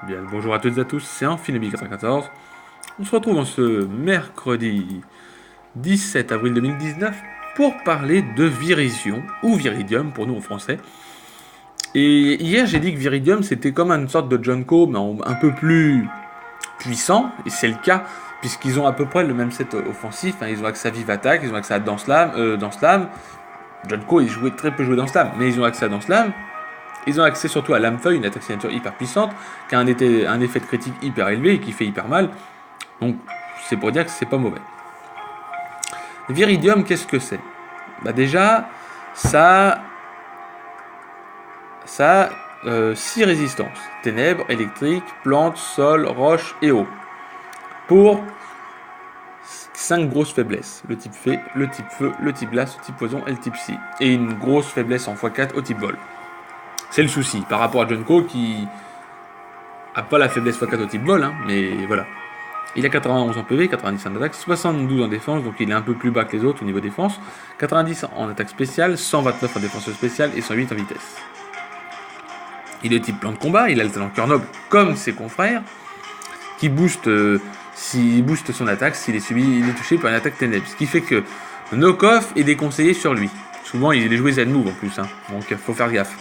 Bien, bonjour à toutes et à tous, c'est Amphineby94. On se retrouve en ce mercredi 17 avril 2019 pour parler de Virizion, ou Viridium pour nous en français. Et hier j'ai dit que Viridium c'était comme une sorte de Junko, mais un peu plus puissant, et c'est le cas, puisqu'ils ont à peu près le même set offensif, hein. Ils ont accès à Vive Attack, ils ont accès à Dance Slam. Junko il très peu joué dans Slam, mais ils ont accès à Dance Slam. Ils ont accès surtout à Lamefeuille, une attaque signature hyper puissante, qui a un effet de critique hyper élevé et qui fait hyper mal. Donc c'est pour dire que c'est pas mauvais. Viridium, qu'est-ce que c'est? Bah déjà, ça a 6 résistances. Ténèbres, électrique, plantes, sol, roche et eau. Pour 5 grosses faiblesses. Le type fée, le type feu, le type glace, le type poison et le type psy. Et une grosse faiblesse en x4 au type vol. C'est le souci par rapport à Junko qui a pas la faiblesse x4 au type vol, hein, mais voilà. Il a 91 en PV, 90 en attaque, 72 en défense, donc il est un peu plus bas que les autres au niveau défense, 90 en attaque spéciale, 129 en défense spéciale et 108 en vitesse. Il est de type plan de combat, il a le talent cœur noble comme ses confrères, qui booste son attaque s'il est touché par une attaque ténèbres, ce qui fait que Knock-Off est déconseillé sur lui. Souvent il est joué Z-Move en plus, hein, donc il faut faire gaffe.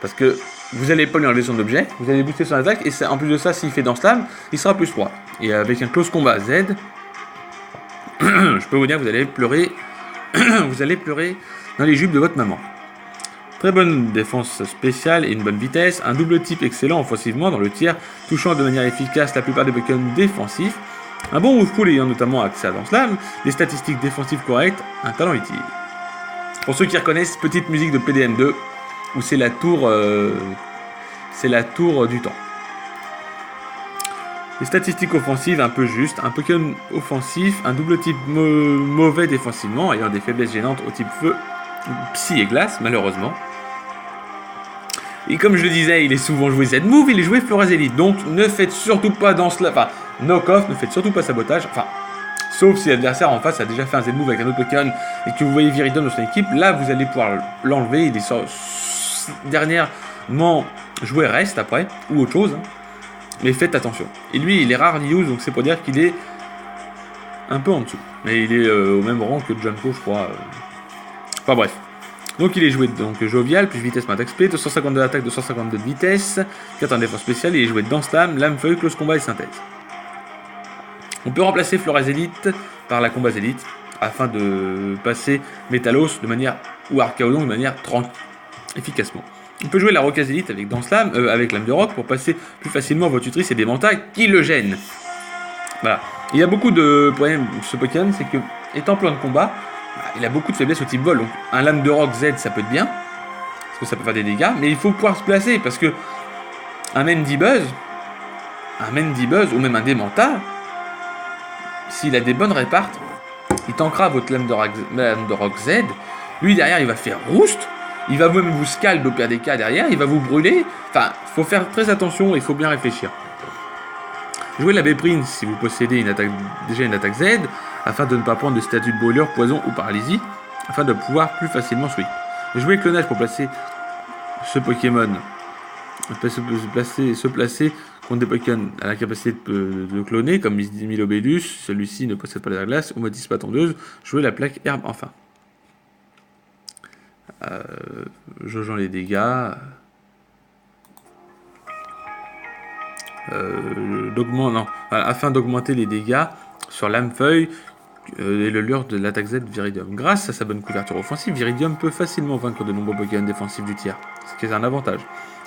Parce que vous n'allez pas lui enlever son objet, vous allez booster son attaque, et en plus de ça, s'il fait dans Slam, il sera plus 3. Et avec un close combat Z, je peux vous dire que vous allez pleurer, vous allez pleurer dans les jupes de votre maman. Très bonne défense spéciale et une bonne vitesse, un double type excellent offensivement dans le tir, touchant de manière efficace la plupart des Pokémon défensifs, un bon move pool ayant notamment accès à dans Slam, des statistiques défensives correctes, un talent utile. Pour ceux qui reconnaissent, petite musique de PDM2, où c'est la tour du temps. Les statistiques offensives un peu justes, un Pokémon offensif, un double type mauvais défensivement, ayant des faiblesses gênantes au type feu, psy et glace, malheureusement. Et comme je le disais, il est souvent joué Z-Move, il est joué Florazélite, donc ne faites surtout pas dans cela, enfin, Knock-Off, ne faites surtout pas sabotage, enfin, sauf si l'adversaire en face a déjà fait un Z-Move avec un autre Pokémon et que vous voyez Viridium dans son équipe, là vous allez pouvoir l'enlever, il est dernièrement joué reste après, ou autre chose, hein. Mais faites attention. Et lui, il est rare use, donc c'est pour dire qu'il est un peu en dessous. Mais il est au même rang que Junko, je crois. Enfin bref. Donc il est joué donc jovial, plus vitesse, attaque split, 252 d'attaque, 252 de vitesse, 4 en défense spéciale, il est joué dans Slam, Lame-Feuille, Close Combat et Synthèse. On peut remplacer Florazélite par la Combazélite, afin de passer Métalos de manière, ou Archaodon de manière efficacement. On peut jouer la Rocazélite avec avec Lame de Roc pour passer plus facilement votre Tutrice et des Manta qui le gênent. Voilà. Il y a beaucoup de problèmes ce Pokémon, c'est que, étant plan de combat, il a beaucoup de faiblesses au type vol. Donc un Lame de Roc Z ça peut être bien, parce que ça peut faire des dégâts, mais il faut pouvoir se placer, parce que un Mandibuzz, ou même un Démenta, s'il a des bonnes répartes, il tankera votre Lame de Roc Z, lui derrière il va faire Roost, il va même vous scald au pire des cas derrière, il va vous brûler. Enfin, il faut faire très attention et il faut bien réfléchir. Jouez la Béprince si vous possédez déjà une attaque Z, afin de ne pas prendre de statut de brûlure, poison ou paralysie, afin de pouvoir plus facilement sweep. Jouez Clonage pour placer ce Pokémon, se placer contre des Pokémon à la capacité de cloner, comme Milobellus, celui-ci ne possède pas la glace, ou Modis pas tondeuse. Jouez la plaque herbe enfin. Jaugeant les dégâts. Afin d'augmenter les dégâts sur Lamefeuille et le lure de l'attaque Z Viridium. Grâce à sa bonne couverture offensive, Viridium peut facilement vaincre de nombreux Pokémon défensifs du tiers, ce qui est un avantage.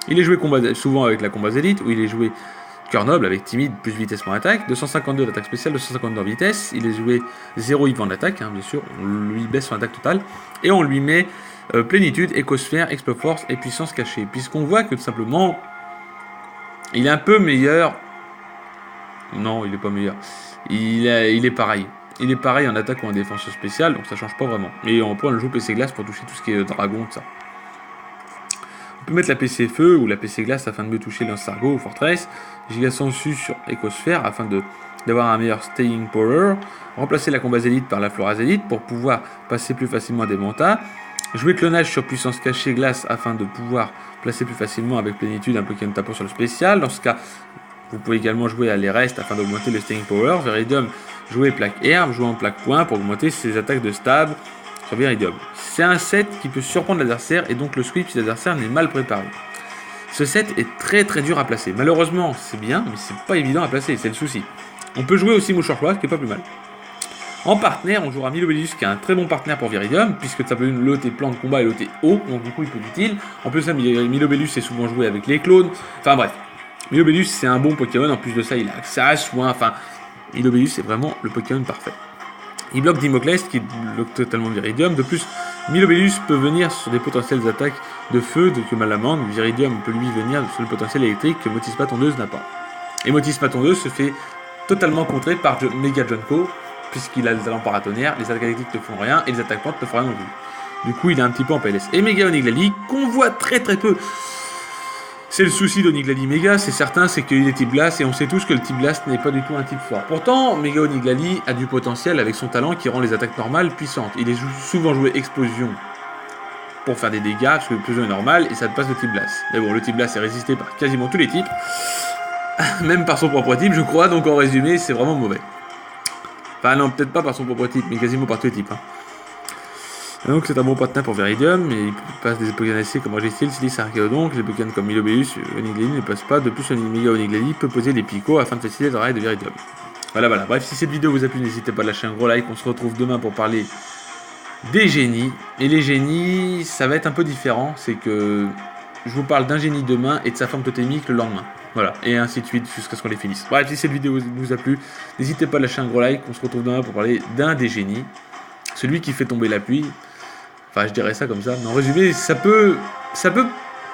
Il est joué souvent avec la Combazélite, où il est joué Cœur Noble avec timide plus vitesse pour attaque, 252 d'attaque spéciale, 252 en vitesse. Il est joué 0 IV en attaque, hein, bien sûr, on lui baisse son attaque totale, et on lui met plénitude, écosphère, exploforce et puissance cachée. Puisqu'on voit que tout simplement, il est un peu meilleur. Non, il est pas meilleur. Il est pareil. Il est pareil en attaque ou en défense spéciale, donc ça change pas vraiment. Et on peut le jouer PC Glace pour toucher tout ce qui est dragon, tout ça. On peut mettre la PC Feu ou la PC Glace afin de mieux toucher l'Insargo ou Fortress. Giga Sensu sur Écosphère afin d'avoir un meilleur Staying Power. Remplacer la Combazélite par la Florazélite pour pouvoir passer plus facilement des Manta. Jouer clonage sur puissance cachée glace afin de pouvoir placer plus facilement avec plénitude un Pokémon tapant sur le spécial. Dans ce cas, vous pouvez également jouer à les restes afin d'augmenter le staying power. Viridium, jouer plaque herbe, jouer en plaque point pour augmenter ses attaques de stab sur Viridium. C'est un set qui peut surprendre l'adversaire et donc le sweep si l'adversaire n'est mal préparé. Ce set est très dur à placer. Malheureusement, c'est bien, mais c'est pas évident à placer, c'est le souci. On peut jouer aussi Mouchoir Froid, ce qui est pas plus mal. En partenaire, on jouera Milobellus, qui est un très bon partenaire pour Viridium, puisque ça peut loter plan de combat et loter haut, donc du coup il peut être utile. En plus, Milobellus est souvent joué avec les clones. Enfin bref, Milobellus c'est un bon Pokémon, en plus de ça il a accès, soin, enfin, Milobellus c'est vraiment le Pokémon parfait. Il bloque Dimoclès, qui bloque totalement Viridium. De plus, Milobellus peut venir sur des potentielles attaques de feu que Malamande. Viridium peut lui venir sur le potentiel électrique que Motispa Tondeuse n'a pas. Et Motispa Tondeuse se fait totalement contrer par Mega Junko, puisqu'il a le talent paratonnerre, les attaques électriques ne font rien et les attaques plantes ne font rien non plus. Du coup, il est un petit peu en PLS. Et Mega Oniglali, qu'on voit très peu. C'est le souci d'Oniglali Mega, c'est certain, c'est qu'il est type glace et on sait tous que le type glace n'est pas du tout un type fort. Pourtant, Mega Oniglali a du potentiel avec son talent qui rend les attaques normales puissantes. Il est souvent joué explosion pour faire des dégâts, parce que l'explosion est normale et ça te passe le type glace. Mais bon, le type glace est résisté par quasiment tous les types, même par son propre type, je crois, donc en résumé, c'est vraiment mauvais. Enfin non, peut-être pas par son propre type, mais quasiment par tous les types. Donc c'est un bon partenaire pour Viridium, mais il passe des Pokémon ASC comme Registeel, Silis, Archaeodonc, les Pokémon comme Milobellus, Oniglali ne passent pas. De plus, Mega Oniglali peut poser des picots afin de faciliter le travail de Viridium. Voilà. Bref, si cette vidéo vous a plu, n'hésitez pas à lâcher un gros like. On se retrouve demain pour parler des génies. Et les génies, ça va être un peu différent. C'est que je vous parle d'un génie demain et de sa forme totémique le lendemain. Voilà, et ainsi de suite jusqu'à ce qu'on les finisse. Bref, si cette vidéo vous a plu, n'hésitez pas à lâcher un gros like. On se retrouve demain pour parler d'un des génies. Celui qui fait tomber la pluie. Enfin, je dirais ça comme ça. Mais en résumé, ça peut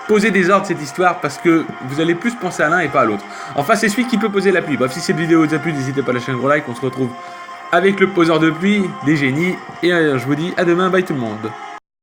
poser des ordres cette histoire parce que vous allez plus penser à l'un et pas à l'autre. Enfin, c'est celui qui peut poser la pluie. Bref, si cette vidéo vous a plu, n'hésitez pas à lâcher un gros like. On se retrouve avec le poseur de pluie, des génies. Et je vous dis à demain. Bye tout le monde.